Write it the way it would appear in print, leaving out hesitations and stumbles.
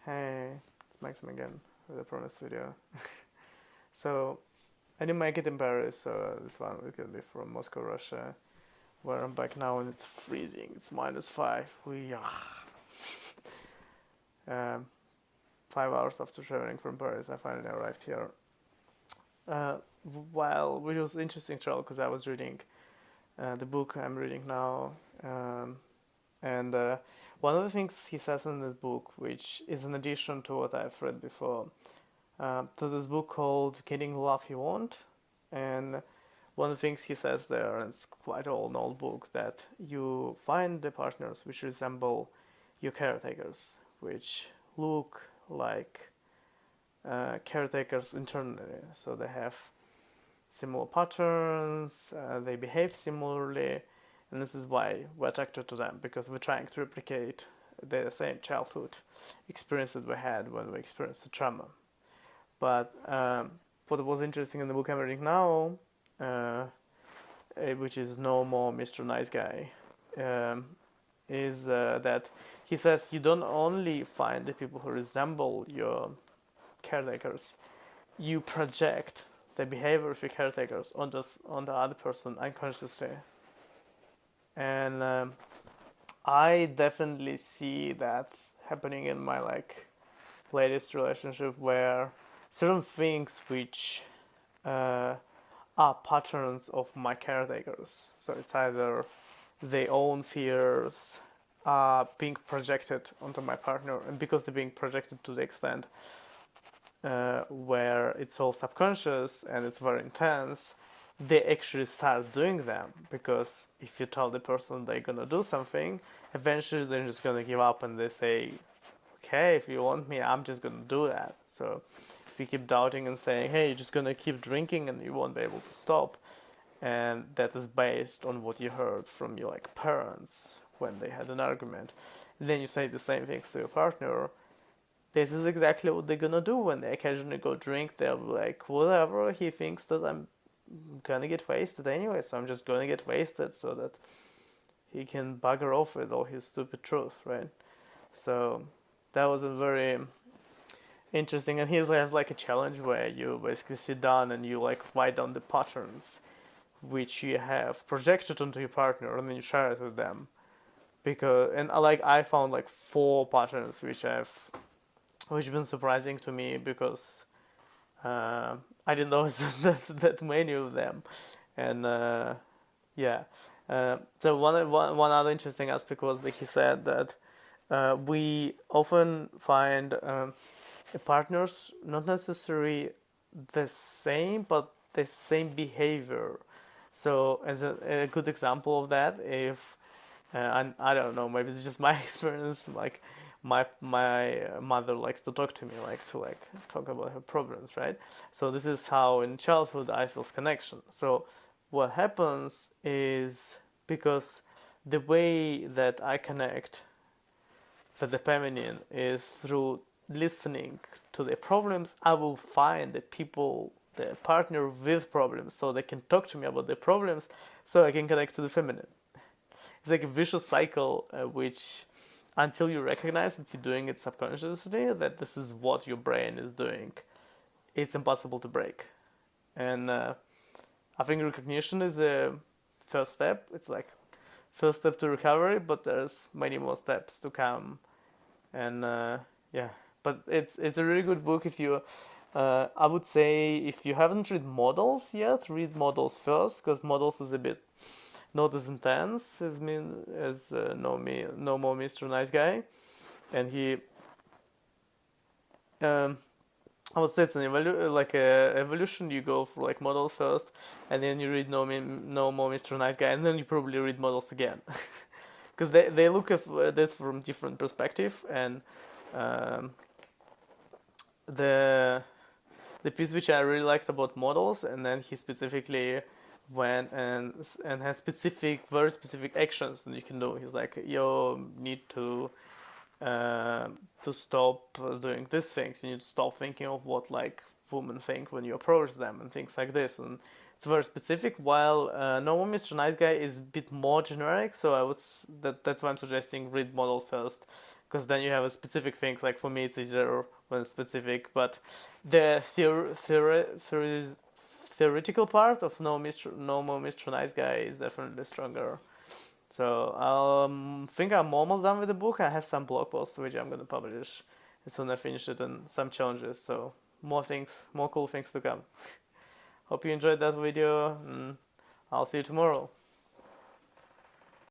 Hey, it's Maxim again with the promised video. So, I didn't make it in Paris, so this one will be from Moscow, Russia, where I'm back now and it's freezing. It's -5. We are 5 hours after traveling from Paris. I finally arrived here. Uh, which was interesting travel because I was reading the book I'm reading now, and one of the things he says in this book, which is an addition to what I've read before, to this book called Getting the Love You Want. And one of the things he says there, and it's quite an old book, that you find the partners which resemble your caretakers, which look like caretakers internally. So they have similar patterns, they behave similarly, and this is why we're attracted to them, because we're trying to replicate the same childhood experience that we had when we experienced the trauma. But what was interesting in the book I'm reading now, which is No More Mr. Nice Guy, is that he says you don't only find the people who resemble your caretakers, you project the behavior of your caretakers on the other person unconsciously. And I definitely see that happening in my latest relationship, where certain things which are patterns of my caretakers. So it's either their own fears are being projected onto my partner, and because they're being projected to the extent where it's all subconscious and it's very intense, they actually start doing them, because if you tell the person they're gonna do something, eventually they're just gonna give up and they say, okay, if you want me, I'm just gonna do that. So if you keep doubting and saying, hey, you're just gonna keep drinking and you won't be able to stop, and that is based on what you heard from your parents when they had an argument, then you say the same things to your partner, this is exactly what they're gonna do when they occasionally go drink. They'll be like, whatever, he thinks that I'm gonna get wasted anyway, so I'm just gonna get wasted so that he can bugger off with all his stupid truth, right? So that was a very interesting, and he has a challenge where you basically sit down and you write down the patterns which you have projected onto your partner, and then you share it with them. Because and I found 4 patterns which have been surprising to me, because I didn't know that many of them. And yeah. So one other interesting aspect was that he said that we often find partners not necessarily the same, but the same behavior. So as a good example of that, if I don't know, maybe it's just my experience, my mother likes to talk to me, likes to talk about her problems, right? So this is how in childhood I feel connection. So what happens is, because the way that I connect with the feminine is through listening to their problems, I will find the people, the partner with problems, so they can talk to me about their problems, so I can connect to the feminine. It's like a vicious cycle, which until you recognize that you're doing it subconsciously, that this is what your brain is doing, it's impossible to break. And I think recognition is a first step. It's first step to recovery, but there's many more steps to come. And yeah, but it's a really good book. If you I would say, if you haven't read Models yet, read Models first, because Models is a bit not as intense as No More Mr. Nice Guy, and he I would say it's an evolution. You go for Models first, and then you read No More Mr. Nice Guy, and then you probably read Models again, because they look at this from different perspective. And um, the piece which I really liked about Models, and then he specifically went and has very specific actions that you can do. He's like, you need to stop doing these things. You need to stop thinking of what women think when you approach them and things like this. And it's very specific. While No More Mr. Nice Guy is a bit more generic, so that's why I'm suggesting read Model first, because then you have a specific things. Like for me, it's easier when it's specific, but the theoretical part of no more Mr. Nice Guy is definitely stronger. So think I'm almost done with the book. I have some blog posts which I'm gonna publish as soon as I finish it, and some challenges. So more things, more cool things to come. Hope you enjoyed that video, and I'll see you tomorrow.